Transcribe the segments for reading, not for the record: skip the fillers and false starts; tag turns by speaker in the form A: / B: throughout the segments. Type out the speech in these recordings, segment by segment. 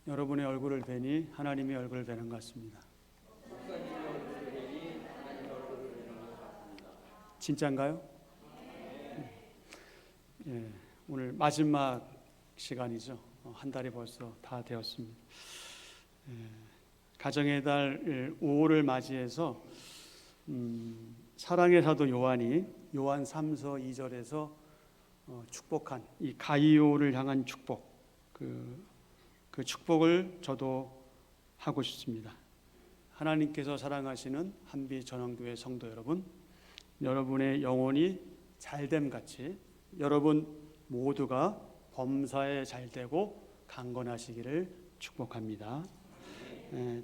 A: 여러분의 얼굴을 뵈니 하나님의 얼굴을 뵈는 것 같습니다. 진짜인가요? 예, 오늘 마지막 시간이죠. 한 달이 벌써 다 되었습니다. 가정의 달 5월을 맞이해서 사랑의 사도 요한이 요한 3서 2절에서 축복한 이 가이오를 향한 축복, 그 축복을 저도 하고 싶습니다. 하나님께서 사랑하시는 한비 전원교회 성도 여러분, 여러분의 영혼이 잘됨 같이 여러분 모두가 범사에 잘되고 강건하시기를 축복합니다.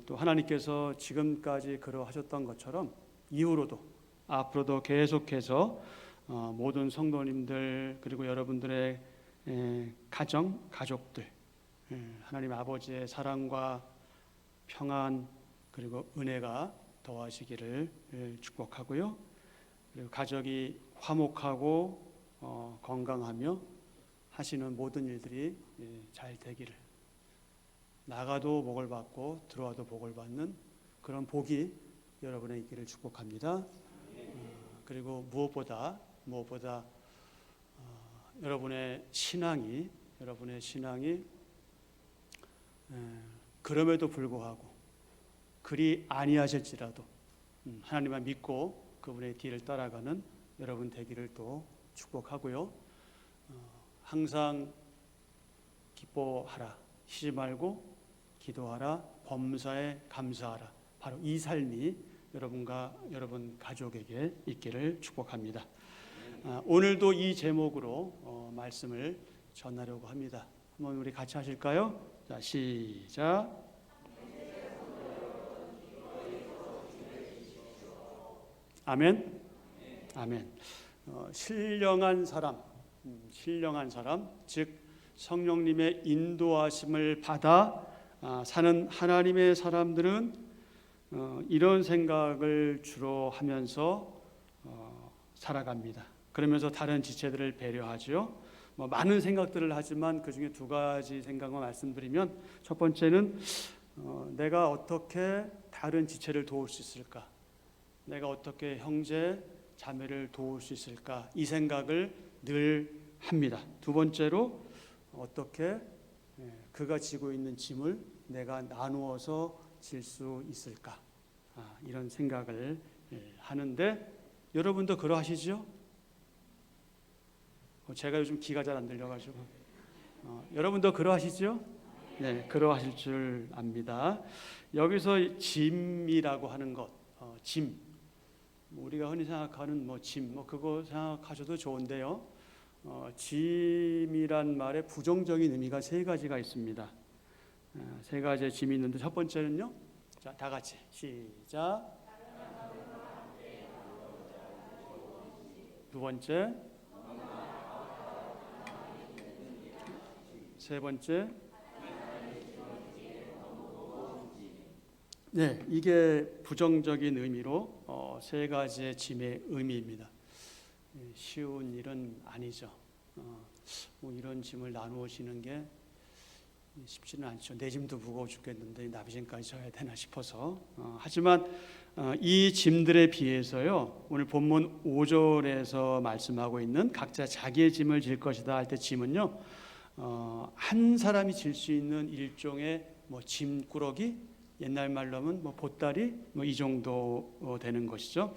A: 또 하나님께서 지금까지 그러하셨던 것처럼 이후로도 앞으로도 계속해서 모든 성도님들 그리고 여러분들의 가정, 가족들 하나님 아버지의 사랑과 평안 그리고 은혜가 더하시기를 축복하고요. 그리고 가족이 화목하고 건강하며 하시는 모든 일들이 잘 되기를, 나가도 복을 받고 들어와도 복을 받는 그런 복이 여러분의 있기를 축복합니다. 그리고 무엇보다 여러분의 신앙이 그럼에도 불구하고 그리 아니하실지라도 하나님만 믿고 그분의 뒤를 따라가는 여러분 되기를 또 축복하고요. 항상 기뻐하라, 쉬지 말고 기도하라, 범사에 감사하라. 바로 이 삶이 여러분과 여러분 가족에게 있기를 축복합니다. 오늘도 이 제목으로 말씀을 전하려고 합니다. 한번 우리 같이 하실까요? 자, 시작. 아멘. 아멘. 신령한 사람, 즉 성령님의 인도하심을 받아 사는 하나님의 사람들은 이런 생각을 주로 하면서 살아갑니다. 그러면서 다른 지체들을 배려하죠. 많은 생각들을 하지만 그 중에 두 가지 생각만 말씀드리면, 첫 번째는 내가 어떻게 다른 지체를 도울 수 있을까? 내가 어떻게 형제, 자매를 도울 수 있을까? 이 생각을 늘 합니다. 두 번째로 어떻게 그가 지고 있는 짐을 내가 나누어서 질 수 있을까? 이런 생각을 하는데 여러분도 그러하시죠? 제가 요즘 귀가 잘 안 들려가지고 여러분도 그러하시죠? 네, 그러하실 줄 압니다. 여기서 짐이라고 하는 것, 짐, 우리가 흔히 생각하는 짐, 그거 생각하셔도 좋은데요. 짐이란 말에 부정적인 의미가 세 가지가 있습니다. 세 가지의 짐이 있는데 첫 번째는요. 자, 다 같이 시작. 두 번째, 세 번째. 네, 이게 부정적인 의미로 세 가지의 짐의 의미입니다. 쉬운 일은 아니죠. 이런 짐을 나누시는 게 쉽지는 않죠. 내 짐도 무거워 죽겠는데 나비 짐까지 져야 되나 싶어서. 하지만 이 짐들에 비해서요, 오늘 본문 5절에서 말씀하고 있는 각자 자기의 짐을 질 것이다 할 때 짐은요, 한 사람이 질 수 있는 일종의 짐꾸러기, 옛날 말로 하면 보따리, 이 정도 되는 것이죠.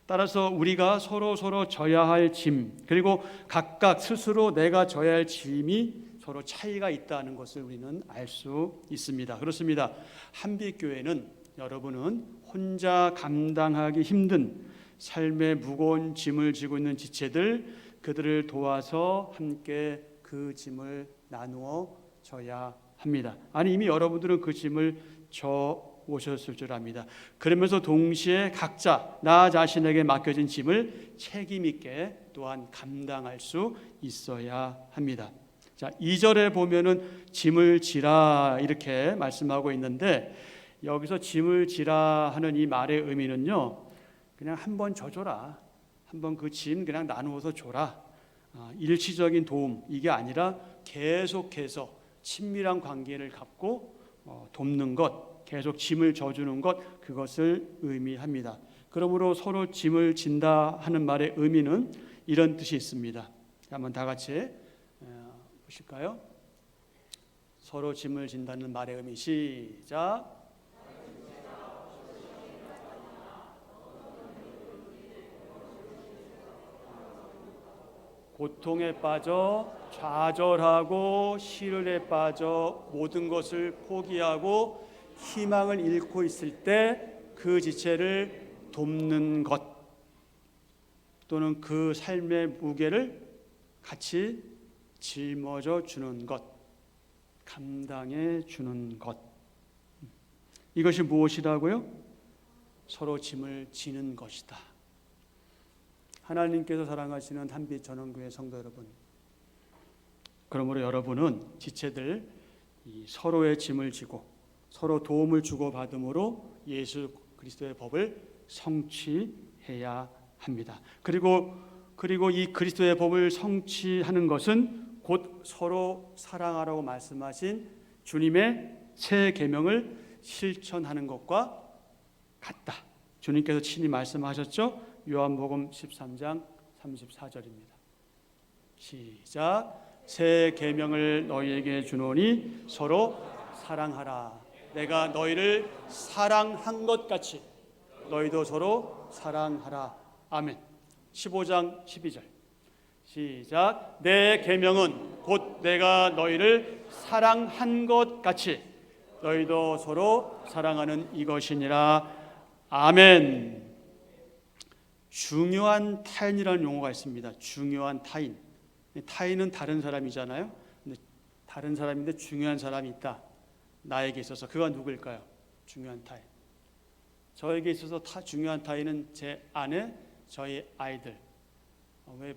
A: 따라서 우리가 서로 져야 할 짐, 그리고 각각 스스로 내가 져야 할 짐이 서로 차이가 있다는 것을 우리는 알 수 있습니다. 그렇습니다. 한빛교회는 여러분은 혼자 감당하기 힘든 삶의 무거운 짐을 지고 있는 지체들, 그들을 도와서 함께 그 짐을 나누어 져야 합니다. 아니, 이미 여러분들은 그 짐을 져 오셨을 줄 압니다. 그러면서 동시에 각자 나 자신에게 맡겨진 짐을 책임 있게 또한 감당할 수 있어야 합니다. 자, 2절에 보면은 짐을 지라 이렇게 말씀하고 있는데, 여기서 짐을 지라 하는 이 말의 의미는요, 그냥 한번 져줘라, 한번 그 짐 그냥 나누어서 줘라, 일시적인 도움, 이게 아니라 계속해서 친밀한 관계를 갖고 돕는 것, 계속 짐을 져주는 것, 그것을 의미합니다. 그러므로 서로 짐을 진다 하는 말의 의미는 이런 뜻이 있습니다. 한번 다 같이 보실까요? 서로 짐을 진다는 말의 의미, 시작. 고통에 빠져 좌절하고 시련에 빠져 모든 것을 포기하고 희망을 잃고 있을 때 그 지체를 돕는 것, 또는 그 삶의 무게를 같이 짊어져 주는 것, 감당해 주는 것. 이것이 무엇이라고요? 서로 짐을 지는 것이다. 하나님께서 사랑하시는 한빛 전원교회 성도 여러분, 그러므로 여러분은 지체들 서로의 짐을 지고 서로 도움을 주고받음으로 예수 그리스도의 법을 성취해야 합니다. 그리고 이 그리스도의 법을 성취하는 것은 곧 서로 사랑하라고 말씀하신 주님의 새 계명을 실천하는 것과 같다. 주님께서 친히 말씀하셨죠? 요한복음 13장 34절입니다. 시작. 새 계명을 너희에게 주노니 서로 사랑하라. 내가 너희를 사랑한 것 같이 너희도 서로 사랑하라. 아멘. 15장 12절. 시작. 내 계명은 곧 내가 너희를 사랑한 것 같이 너희도 서로 사랑하는 이것이니라. 아멘. 중요한 타인이라는 용어가 있습니다. 중요한 타인. 타인은 다른 사람이잖아요. 근데 다른 사람인데 중요한 사람이 있다. 나에게 있어서 그가 누구일까요? 중요한 타인. 저에게 있어서 중요한 타인은 제 아내, 저희 아이들. 왜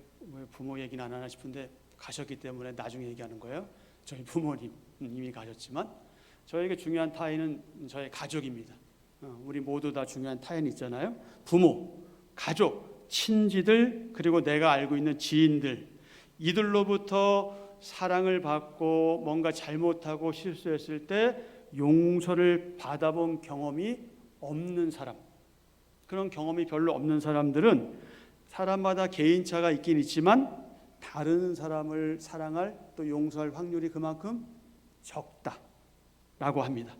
A: 부모 얘기는 안 하나 싶은데 가셨기 때문에 나중에 얘기하는 거예요. 저희 부모님 이미 가셨지만 저에게 중요한 타인은 저희 가족입니다. 우리 모두 다 중요한 타인이 있잖아요. 부모, 가족, 친지들, 그리고 내가 알고 있는 지인들, 이들로부터 사랑을 받고 뭔가 잘못하고 실수했을 때 용서를 받아본 경험이 없는 사람, 그런 경험이 별로 없는 사람들은 사람마다 개인차가 있긴 있지만 다른 사람을 사랑할 또 용서할 확률이 그만큼 적다라고 합니다.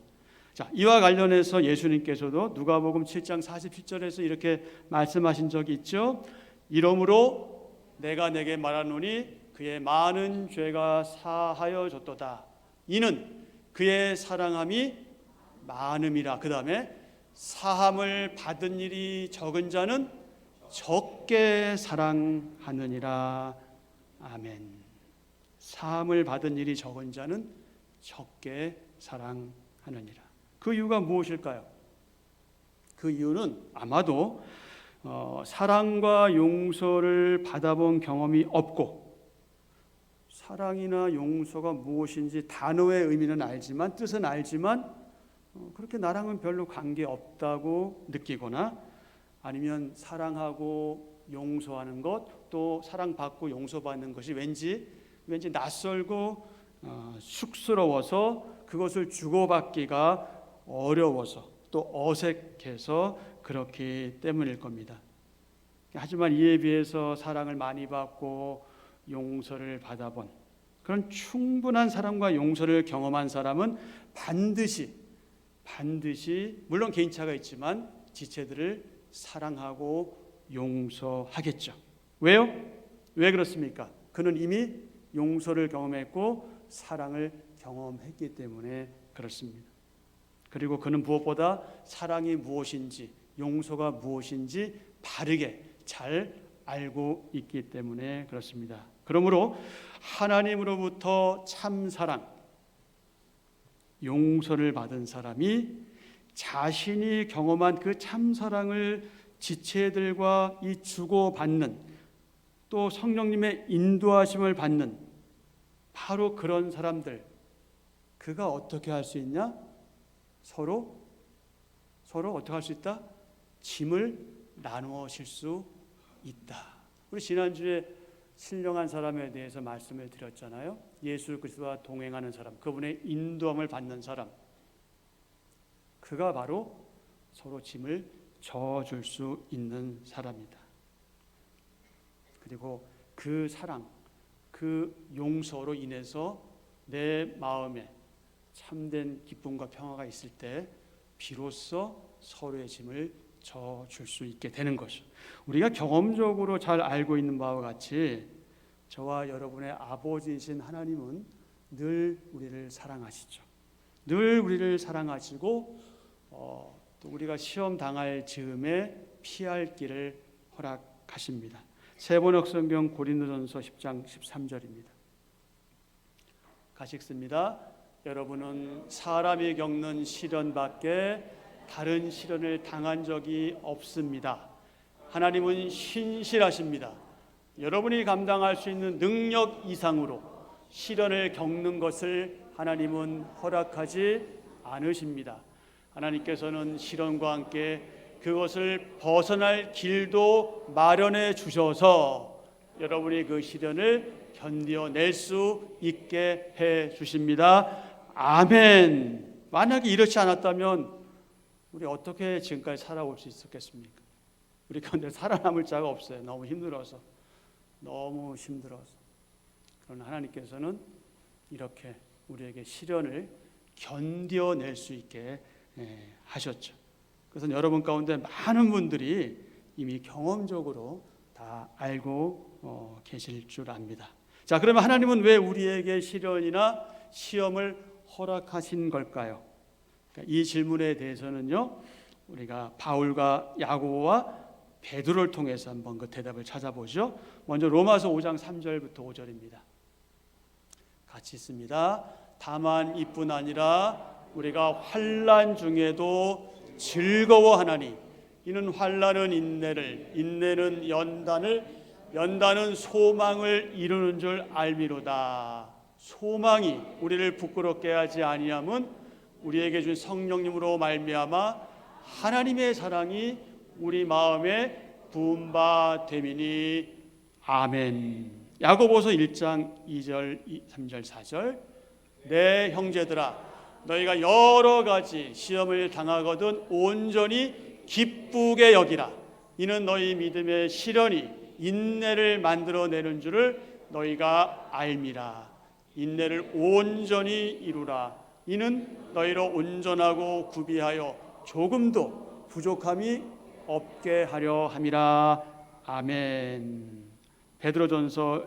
A: 자, 이와 관련해서 예수님께서도 누가복음 7장 47절에서 이렇게 말씀하신 적이 있죠. 이러므로 내가 내게 말하노니 그의 많은 죄가 사하여 졌도다. 이는 그의 사랑함이 많음이라. 그 다음에 사함을 받은 일이 적은 자는 적게 사랑하느니라. 아멘. 사함을 받은 일이 적은 자는 적게 사랑하느니라. 그 이유가 무엇일까요? 그 이유는 아마도 사랑과 용서를 받아본 경험이 없고, 사랑이나 용서가 무엇인지 단어의 의미는 알지만, 뜻은 알지만 그렇게 나랑은 별로 관계없다고 느끼거나, 아니면 사랑하고 용서하는 것, 또 사랑받고 용서받는 것이 왠지 낯설고 쑥스러워서 그것을 주고받기가 어려워서 또 어색해서 그렇기 때문일 겁니다. 하지만 이에 비해서 사랑을 많이 받고 용서를 받아본 그런 충분한 사랑과 용서를 경험한 사람은 반드시 물론 개인차가 있지만 지체들을 사랑하고 용서하겠죠. 왜요? 왜 그렇습니까? 그는 이미 용서를 경험했고 사랑을 경험했기 때문에 그렇습니다. 그리고 그는 무엇보다 사랑이 무엇인지 용서가 무엇인지 바르게 잘 알고 있기 때문에 그렇습니다. 그러므로 하나님으로부터 참사랑, 용서를 받은 사람이 자신이 경험한 그 참사랑을 지체들과 이 주고받는, 또 성령님의 인도하심을 받는 바로 그런 사람들, 그가 어떻게 할 수 있냐? 서로 어떻게 할 수 있다? 짐을 나누어질 수 있다. 우리 지난주에 신령한 사람에 대해서 말씀을 드렸잖아요. 예수 그리스도와 동행하는 사람, 그분의 인도함을 받는 사람. 그가 바로 서로 짐을 져줄 수 있는 사람이다. 그리고 그 사랑, 그 용서로 인해서 내 마음에 참된 기쁨과 평화가 있을 때 비로소 서로의 짐을 져줄 수 있게 되는 것이죠. 우리가 경험적으로 잘 알고 있는 바와 같이 저와 여러분의 아버지이신 하나님은 늘 우리를 사랑하시죠. 늘 우리를 사랑하시고 또 우리가 시험 당할 즈음에 피할 길을 허락하십니다. 세번역 성경 고린도전서 10장 13절입니다. 같이 읽습니다. 여러분은 사람이 겪는 시련밖에 다른 시련을 당한 적이 없습니다. 하나님은 신실하십니다. 여러분이 감당할 수 있는 능력 이상으로 시련을 겪는 것을 하나님은 허락하지 않으십니다. 하나님께서는 시련과 함께 그것을 벗어날 길도 마련해 주셔서 여러분이 그 시련을 견뎌낼 수 있게 해 주십니다. 아멘. 만약에 이렇지 않았다면 우리 어떻게 지금까지 살아올 수 있었겠습니까? 우리 가운데 살아남을 자가 없어요. 너무 힘들어서. 그러나 하나님께서는 이렇게 우리에게 시련을 견뎌낼 수 있게 하셨죠. 그래서 여러분 가운데 많은 분들이 이미 경험적으로 다 알고 계실 줄 압니다. 자, 그러면 하나님은 왜 우리에게 시련이나 시험을 허락하신 걸까요? 이 질문에 대해서는요, 우리가 바울과 야고보와 베드로를 통해서 한번 그 대답을 찾아보죠. 먼저 로마서 5장 3절부터 5절입니다. 같이 읽습니다. 다만 이뿐 아니라 우리가 환난 중에도 즐거워하나니 이는 환난은 인내를, 인내는 연단을, 연단은 소망을 이루는 줄 알미로다. 소망이 우리를 부끄럽게 하지 아니함은 우리에게 준 성령님으로 말미암아 하나님의 사랑이 우리 마음에 부은 바 됨이니 아멘. 야고보서 1장 2절, 3절, 4절. 내 형제들아, 너희가 여러 가지 시험을 당하거든 온전히 기쁘게 여기라. 이는 너희 믿음의 시련이 인내를 만들어내는 줄을 너희가 알미라. 인내를 온전히 이루라. 이는 너희로 온전하고 구비하여 조금도 부족함이 없게 하려 함이라. 아멘. 베드로전서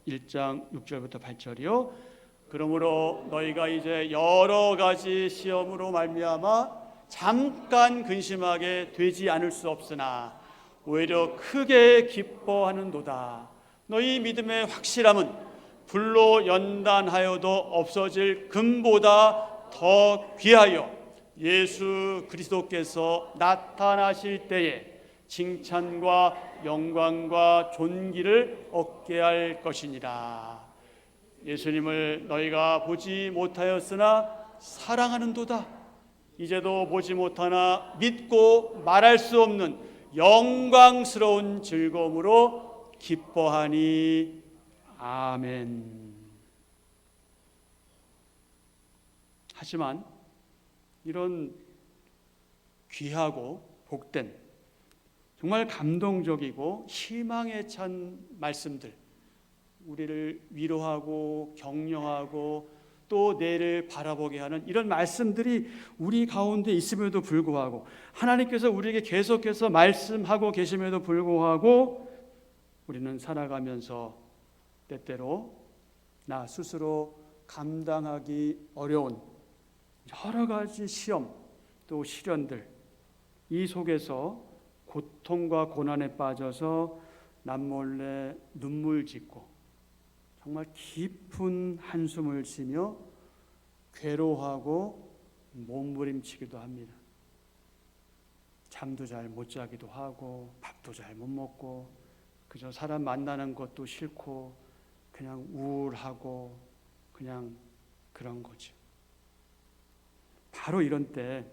A: 1장 6절부터 8절이요. 그러므로 너희가 이제 여러 가지 시험으로 말미암아 잠깐 근심하게 되지 않을 수 없으나 오히려 크게 기뻐하는도다. 너희 믿음의 확실함은 불로 연단하여도 없어질 금보다 더 귀하여 예수 그리스도께서 나타나실 때에 칭찬과 영광과 존귀를 얻게 할 것이니라. 예수님을 너희가 보지 못하였으나 사랑하는도다. 이제도 보지 못하나 믿고 말할 수 없는 영광스러운 즐거움으로 기뻐하니 아멘. 하지만 이런 귀하고 복된 정말 감동적이고 희망에 찬 말씀들, 우리를 위로하고 격려하고 또 내일을 바라보게 하는 이런 말씀들이 우리 가운데 있음에도 불구하고 하나님께서 우리에게 계속해서 말씀하고 계심에도 불구하고 우리는 살아가면서 때때로 나 스스로 감당하기 어려운 여러 가지 시험 또 시련들, 이 속에서 고통과 고난에 빠져서 남몰래 눈물 짓고 정말 깊은 한숨을 쉬며 괴로워하고 몸부림치기도 합니다. 잠도 잘 못 자기도 하고 밥도 잘 못 먹고 그저 사람 만나는 것도 싫고 그냥 우울하고 그냥 그런 거죠. 바로 이런 때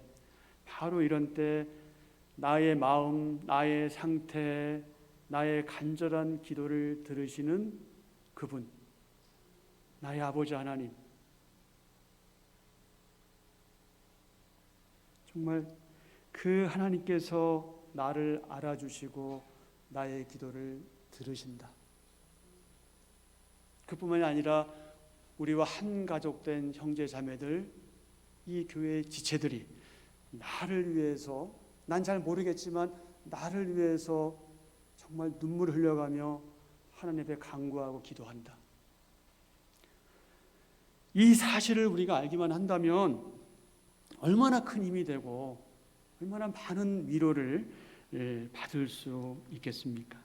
A: 나의 마음, 나의 상태, 나의 간절한 기도를 들으시는 그분, 나의 아버지 하나님, 정말 그 하나님께서 나를 알아주시고 나의 기도를 들으신다. 그뿐만이 아니라 우리와 한 가족 된 형제 자매들, 이 교회의 지체들이 나를 위해서, 난 잘 모르겠지만 나를 위해서 정말 눈물을 흘려가며 하나님 앞에 간구하고 기도한다. 이 사실을 우리가 알기만 한다면 얼마나 큰 힘이 되고 얼마나 많은 위로를 받을 수 있겠습니까?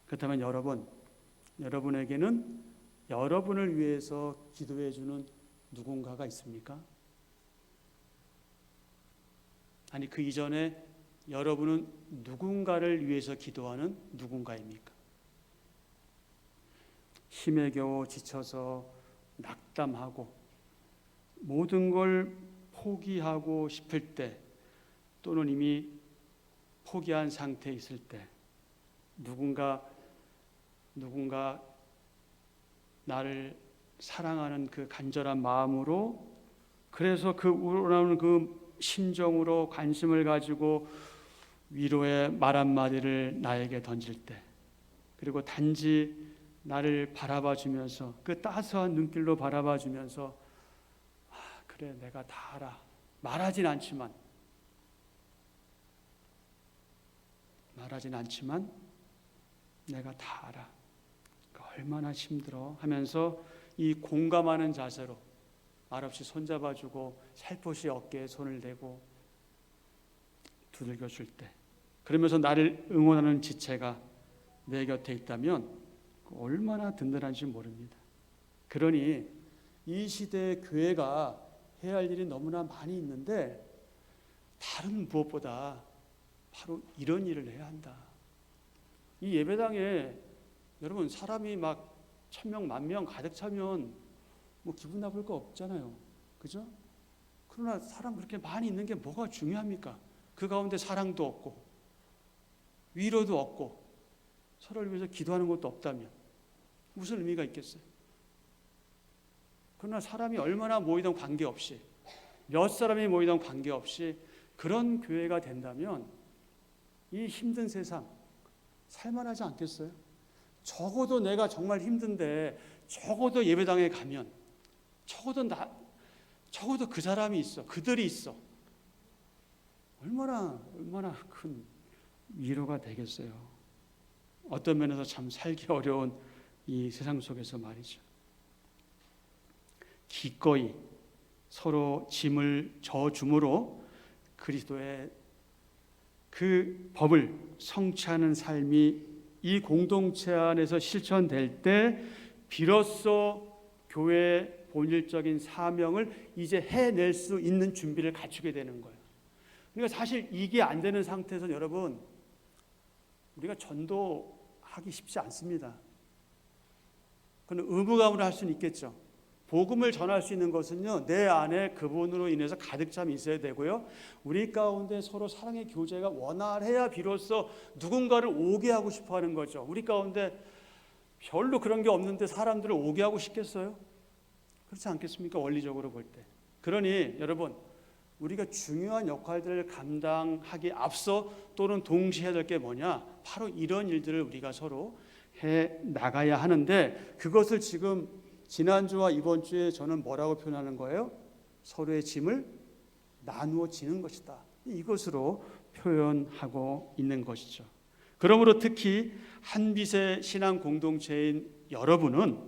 A: 그렇다면 여러분에게는 여러분을 위해서 기도해 주는 누군가가 있습니까? 아니, 그 이전에 여러분은 누군가를 위해서 기도하는 누군가입니까? 힘에 겨워 지쳐서 낙담하고 모든 걸 포기하고 싶을 때, 또는 이미 포기한 상태에 있을 때 누군가 나를 사랑하는 그 간절한 마음으로, 그래서 그 우러나오는 그 심정으로 관심을 가지고 위로의 말 한마디를 나에게 던질 때, 그리고 단지 나를 바라봐 주면서 그 따스한 눈길로 바라봐 주면서 그래, 내가 다 알아, 말하진 않지만 내가 다 알아, 얼마나 힘들어 하면서 이 공감하는 자세로 말없이 손잡아주고 살포시 어깨에 손을 대고 두들겨 줄 때, 그러면서 나를 응원하는 지체가 내 곁에 있다면 얼마나 든든한지 모릅니다. 그러니 이 시대의 교회가 해야 할 일이 너무나 많이 있는데 다른 무엇보다 바로 이런 일을 해야 한다. 이 예배당에 여러분 사람이 막 1000명, 10,000명 가득 차면 뭐 기분 나쁠 거 없잖아요. 그죠? 그러나 사람 그렇게 많이 있는 게 뭐가 중요합니까? 그 가운데 사랑도 없고 위로도 없고 서로를 위해서 기도하는 것도 없다면 무슨 의미가 있겠어요? 그러나 사람이 얼마나 모이든 관계없이, 몇 사람이 모이든 관계없이 그런 교회가 된다면 이 힘든 세상 살만하지 않겠어요? 적어도 내가 정말 힘든데 적어도 예배당에 가면 적어도 그 사람이 있어, 그들이 있어, 얼마나 큰 위로가 되겠어요. 어떤 면에서 참 살기 어려운 이 세상 속에서 말이죠. 기꺼이 서로 짐을 져줌으로 그리스도의 그 법을 성취하는 삶이 이 공동체 안에서 실천될 때 비로소 교회의 본질적인 사명을 이제 해낼 수 있는 준비를 갖추게 되는 거예요. 그러니까 사실 이게 안 되는 상태에서 여러분, 우리가 전도하기 쉽지 않습니다. 그건 의무감으로 할 수는 있겠죠. 복음을 전할 수 있는 것은요, 내 안에 그분으로 인해서 가득 참 있어야 되고요, 우리 가운데 서로 사랑의 교제가 원활해야 비로소 누군가를 오게 하고 싶어 하는 거죠. 우리 가운데 별로 그런 게 없는데 사람들을 오게 하고 싶겠어요? 그렇지 않겠습니까? 원리적으로 볼 때. 그러니 여러분, 우리가 중요한 역할들을 감당하기 앞서 또는 동시에 해야 될 게 뭐냐? 바로 이런 일들을 우리가 서로 해 나가야 하는데, 그것을 지금 지난주와 이번 주에 저는 뭐라고 표현하는 거예요? 서로의 짐을 나누어 지는 것이다. 이것으로 표현하고 있는 것이죠. 그러므로 특히 한빛의 신앙 공동체인 여러분은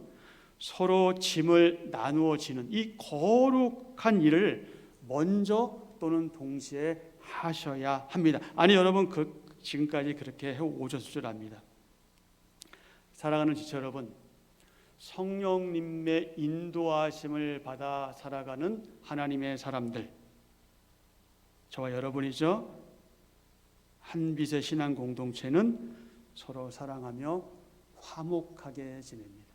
A: 서로 짐을 나누어 지는 이 거룩한 일을 먼저 또는 동시에 하셔야 합니다. 아니 여러분, 지금까지 그렇게 해오셨을 줄 압니다. 사랑하는 지체 여러분, 성령님의 인도하심을 받아 살아가는 하나님의 사람들, 저와 여러분이죠. 한빛의 신앙 공동체는 서로 사랑하며 화목하게 지냅니다.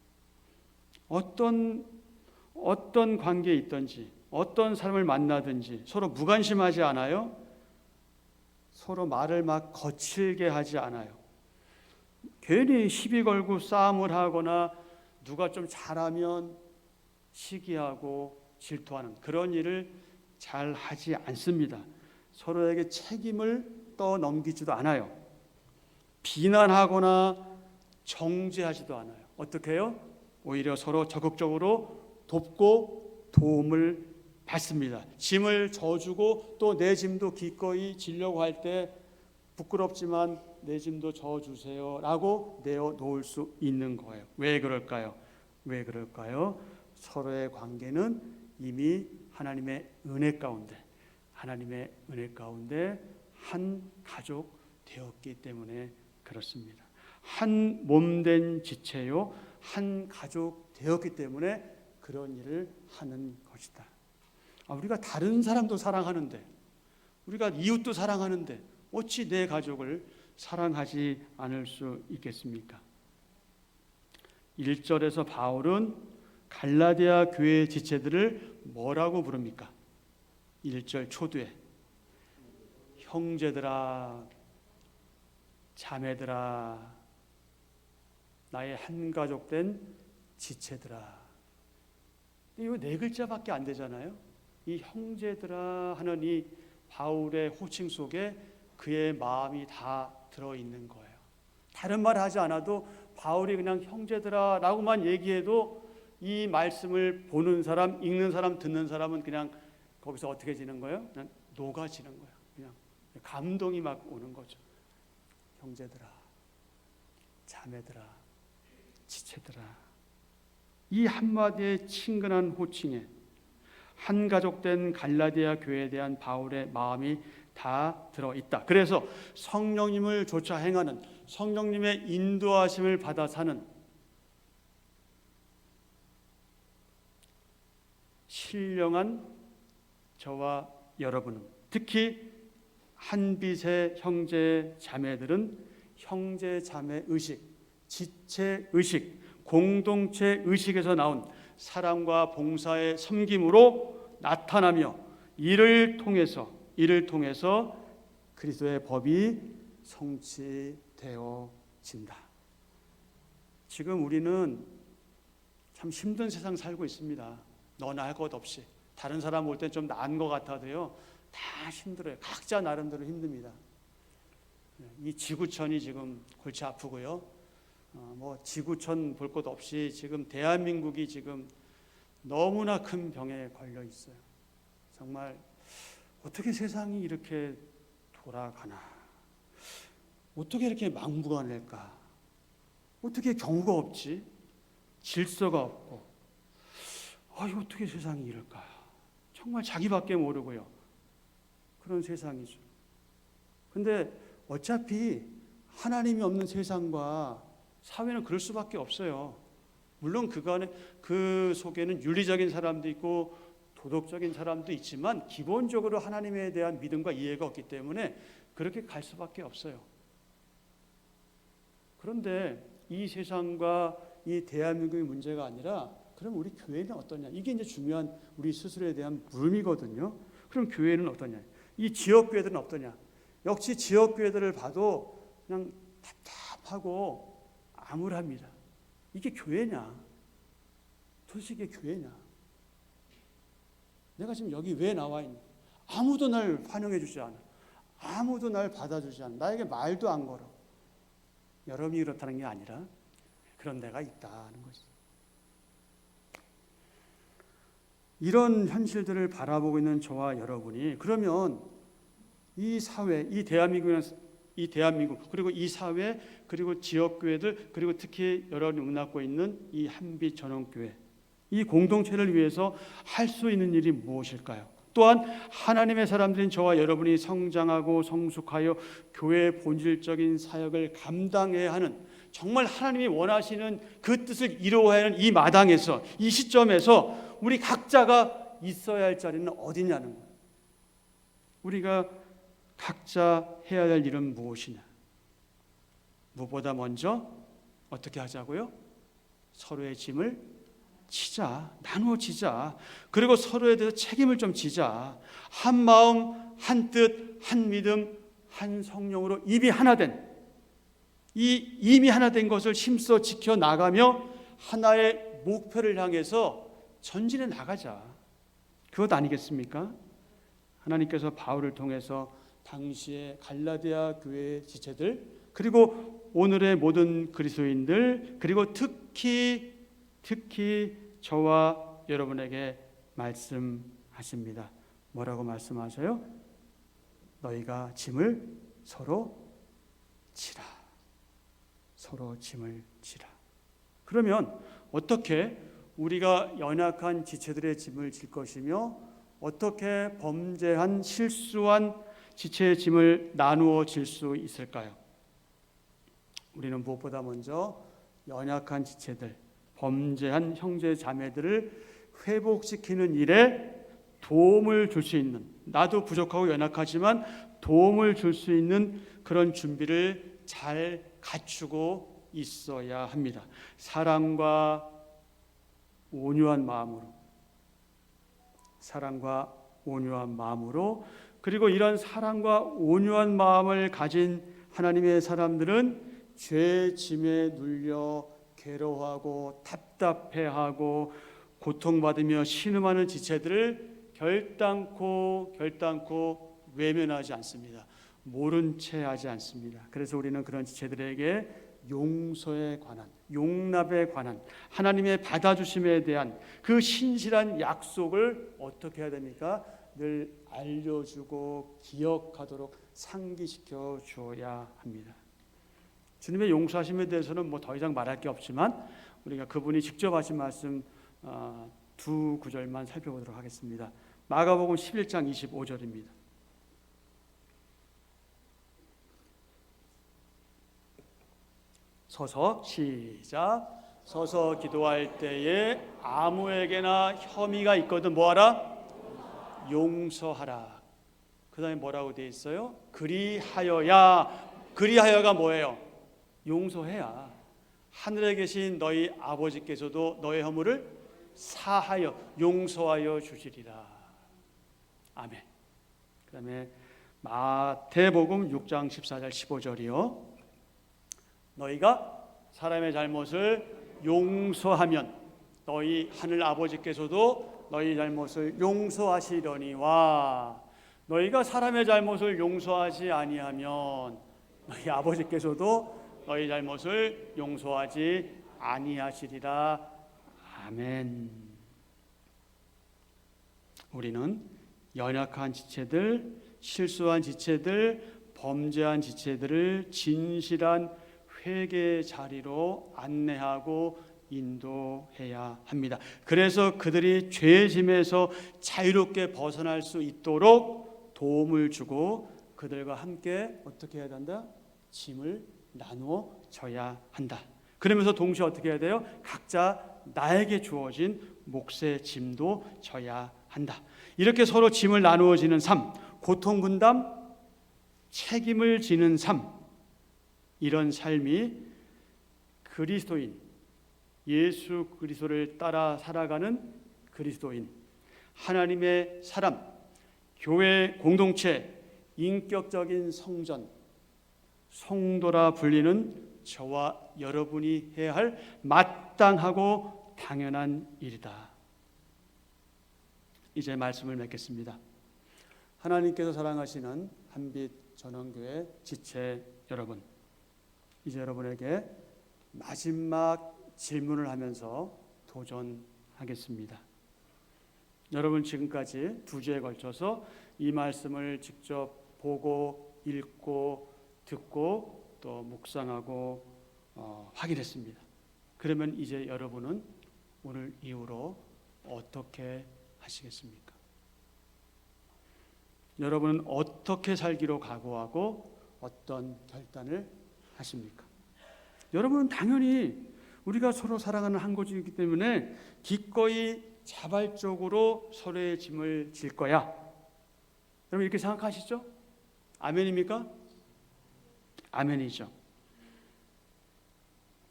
A: 어떤 관계에 있든지 어떤 사람을 만나든지 서로 무관심하지 않아요. 서로 말을 막 거칠게 하지 않아요. 괜히 시비 걸고 싸움을 하거나 누가 좀 잘하면 시기하고 질투하는 그런 일을 잘 하지 않습니다. 서로에게 책임을 떠넘기지도 않아요. 비난하거나 정죄하지도 않아요. 어떻게 해요? 오히려 서로 적극적으로 돕고 도움을 받습니다. 짐을 져주고 또 내 짐도 기꺼이 지려고 할 때 부끄럽지만 내 짐도 져주세요 라고 내어놓을 수 있는 거예요. 왜 그럴까요? 왜 그럴까요? 서로의 관계는 이미 하나님의 은혜 가운데 한 가족 되었기 때문에 그렇습니다. 한 몸된 지체요, 한 가족 되었기 때문에 그런 일을 하는 것이다. 우리가 다른 사람도 사랑하는데, 우리가 이웃도 사랑하는데 어찌 내 가족을 사랑하지 않을 수 있겠습니까? 1절에서 바울은 갈라디아 교회 지체들을 뭐라고 부릅니까? 1절 초두에 형제들아, 자매들아, 나의 한 가족 된 지체들아. 이거 4글자밖에 안 되잖아요. 이 형제들아 하는 이 바울의 호칭 속에 그의 마음이 다 들어있는 거예요. 다른 말 하지 않아도 바울이 그냥 형제들아 라고만 얘기해도 이 말씀을 보는 사람, 읽는 사람, 듣는 사람은 그냥 거기서 어떻게 지는 거예요? 그냥 녹아지는 거예요. 그냥 감동이 막 오는 거죠. 형제들아, 자매들아, 지체들아. 이 한마디의 친근한 호칭에 한 가족 된 갈라디아 교회에 대한 바울의 마음이 다 들어있다. 그래서 성령님을 조차 행하는, 성령님의 인도하심을 받아 사는 신령한 저와 여러분은, 특히 한빛의 형제 자매들은 형제 자매 의식, 지체 의식, 공동체 의식에서 나온 사랑과 봉사의 섬김으로 나타나며 이를 통해서 그리스도의 법이 성취되어진다. 지금 우리는 참 힘든 세상 살고 있습니다. 너나 할 것 없이. 다른 사람 볼 땐 좀 나은 것 같아도요, 다 힘들어요. 각자 나름대로 힘듭니다. 이 지구촌이 지금 골치 아프고요. 지구촌 볼 것 없이 지금 대한민국이 지금 너무나 큰 병에 걸려 있어요. 정말 어떻게 세상이 이렇게 돌아가나? 어떻게 이렇게 막무가내일까? 어떻게 경우가 없지? 질서가 없고, 어떻게 세상이 이럴까? 정말 자기밖에 모르고요. 그런 세상이죠. 근데 어차피 하나님이 없는 세상과 사회는 그럴 수밖에 없어요. 물론 그 속에는 윤리적인 사람도 있고 도덕적인 사람도 있지만 기본적으로 하나님에 대한 믿음과 이해가 없기 때문에 그렇게 갈 수밖에 없어요. 그런데 이 세상과 이 대한민국의 문제가 아니라 그럼 우리 교회는 어떠냐? 이게 이제 중요한 우리 스스로에 대한 물음이거든요. 그럼 교회는 어떠냐? 이 지역교회들은 어떠냐? 역시 지역교회들을 봐도 그냥 답답하고 암울합니다. 이게 교회냐? 도대체 이게 교회냐? 내가 지금 여기 왜 나와 있냐? 아무도 날 환영해 주지 않아. 아무도 날 받아주지 않아. 나에게 말도 안 걸어. 여러분이 그렇다는 게 아니라 그런 데가 있다는 것이죠. 이런 현실들을 바라보고 있는 저와 여러분이 그러면 이 사회, 이 대한민국 그리고 이 사회 그리고 지역교회들 그리고 특히 여러분이 문학고 있는 이 한빛 전원교회, 이 공동체를 위해서 할 수 있는 일이 무엇일까요? 또한 하나님의 사람들인 저와 여러분이 성장하고 성숙하여 교회의 본질적인 사역을 감당해야 하는, 정말 하나님이 원하시는 그 뜻을 이루어야 하는 이 마당에서, 이 시점에서 우리 각자가 있어야 할 자리는 어디냐는 거예요. 우리가 각자 해야 할 일은 무엇이냐? 무엇보다 먼저 어떻게 하자고요? 서로의 짐을 지자, 나누어지자. 그리고 서로에 대해서 책임을 좀 지자. 한 마음, 한 뜻, 한 믿음, 한 성령으로 이미 하나 된 것을 힘써 지켜나가며 하나의 목표를 향해서 전진해 나가자. 그것 아니겠습니까? 하나님께서 바울을 통해서 당시의 갈라디아 교회의 지체들, 그리고 오늘의 모든 그리스도인들, 그리고 특히 저와 여러분에게 말씀하십니다. 뭐라고 말씀하세요? 너희가 짐을 서로 지라. 서로 짐을 지라. 그러면 어떻게 우리가 연약한 지체들의 짐을 질 것이며 어떻게 범죄한 실수한 지체의 짐을 나누어 질 수 있을까요? 우리는 무엇보다 먼저 연약한 지체들, 범죄한 형제 자매들을 회복시키는 일에 도움을 줄 수 있는, 나도 부족하고 연약하지만 도움을 줄 수 있는 그런 준비를 잘 갖추고 있어야 합니다. 사랑과 온유한 마음으로, 그리고 이런 사랑과 온유한 마음을 가진 하나님의 사람들은 죄 짐에 눌려 괴로워하고 답답해하고 고통받으며 신음하는 지체들을 결단코 외면하지 않습니다. 모른 채 하지 않습니다. 그래서 우리는 그런 지체들에게 용서에 관한, 용납에 관한, 하나님의 받아주심에 대한 그 신실한 약속을 어떻게 해야 됩니까? 늘 알려주고 기억하도록 상기시켜 주어야 합니다. 주님의 용서하심에 대해서는 더 이상 말할 게 없지만 우리가 그분이 직접 하신 말씀 두 구절만 살펴보도록 하겠습니다. 마가복음 11장 25절입니다. 서서 시작. 서서 기도할 때에 아무에게나 혐의가 있거든 뭐하라? 용서하라. 그 다음에 뭐라고 되어 있어요? 그리하여가 뭐예요? 용서해야 하늘에 계신 너희 아버지께서도 너의 허물을 사하여 용서하여 주시리라. 아멘. 그 다음에 마태복음 6장 14절 15절이요. 너희가 사람의 잘못을 용서하면 너희 하늘 아버지께서도 너희 잘못을 용서하시려니와 너희가 사람의 잘못을 용서하지 아니하면 너희 아버지께서도 너희 잘못을 용서하지 아니하시리라. 아멘. 우리는 연약한 지체들, 실수한 지체들, 범죄한 지체들을 진실한 회개 자리로 안내하고 인도해야 합니다. 그래서 그들이 죄의 짐에서 자유롭게 벗어날 수 있도록 도움을 주고 그들과 함께 어떻게 해야 한다? 짐을 나누어 져야 한다. 그러면서 동시에 어떻게 해야 돼요? 각자 나에게 주어진 몫의 짐도 져야 한다. 이렇게 서로 짐을 나누어 지는 삶, 고통 분담, 책임을 지는 삶, 이런 삶이 그리스도인, 예수 그리스도를 따라 살아가는 그리스도인, 하나님의 사람, 교회 공동체, 인격적인 성전, 성도라 불리는 저와 여러분이 해야 할 마땅하고 당연한 일이다. 이제 말씀을 맺겠습니다. 하나님께서 사랑하시는 한빛 전원교회 지체 여러분, 이제 여러분에게 마지막 질문을 하면서 도전하겠습니다. 여러분 지금까지 2주에 걸쳐서 이 말씀을 직접 보고 읽고 듣고 또 묵상하고 확인했습니다. 그러면 이제 여러분은 오늘 이후로 어떻게 하시겠습니까? 여러분은 어떻게 살기로 각오하고 어떤 결단을 하십니까? 여러분은 당연히 우리가 서로 사랑하는 한 가족이기 때문에 기꺼이 자발적으로 서로의 짐을 질 거야. 여러분 이렇게 생각하시죠? 아멘입니까? 아멘이죠.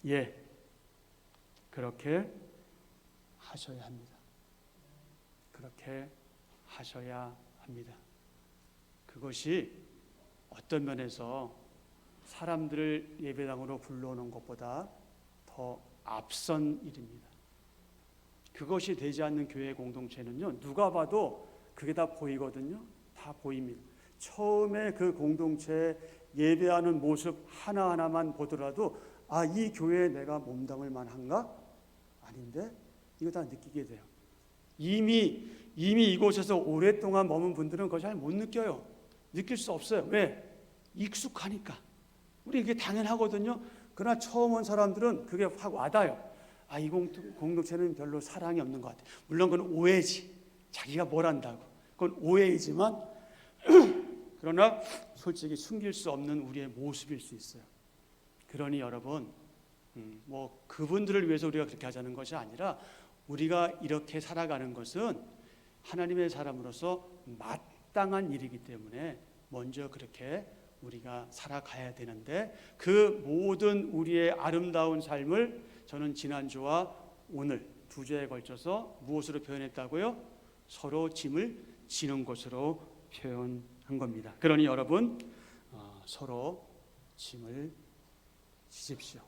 A: 예, 그렇게 하셔야 합니다. 그렇게 하셔야 합니다. 그것이 어떤 면에서 사람들을 예배당으로 불러오는 것보다 더 앞선 일입니다. 그것이 되지 않는 교회 공동체는요, 누가 봐도 그게 다 보이거든요. 다 다 보입니다. 처음에 그 공동체에 예배하는 모습 하나하나만 보더라도 아, 이 교회에 내가 몸담을 만한가? 아닌데? 이거 다 느끼게 돼요. 이미 이곳에서 오랫동안 머문 분들은 그거 잘 못 느껴요. 느낄 수 없어요. 왜? 익숙하니까. 우리 이게 당연하거든요. 그러나 처음 온 사람들은 그게 확 와닿아요. 아, 이 공동체는 별로 사랑이 없는 것 같아. 물론 그건 오해지. 자기가 뭘 안다고. 그건 오해이지만 그러나 솔직히 숨길 수 없는 우리의 모습일 수 있어요. 그러니 여러분, 뭐 그분들을 위해서 우리가 그렇게 하자는 것이 아니라 우리가 이렇게 살아가는 것은 하나님의 사람으로서 마땅한 일이기 때문에 먼저 그렇게 우리가 살아가야 되는데 그 모든 우리의 아름다운 삶을 저는 지난주와 오늘 두 주에 걸쳐서 무엇으로 표현했다고요? 서로 짐을 지는 것으로 표현한 겁니다. 그러니 여러분 서로 짐을 지십시오.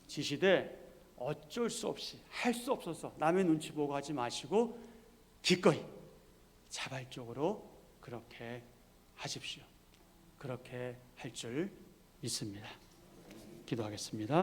A: 지시되 어쩔 수 없이 할 수 없어서 남의 눈치 보고 하지 마시고 기꺼이 자발적으로 그렇게 하십시오. 그렇게 할 줄 믿습니다. 기도하겠습니다.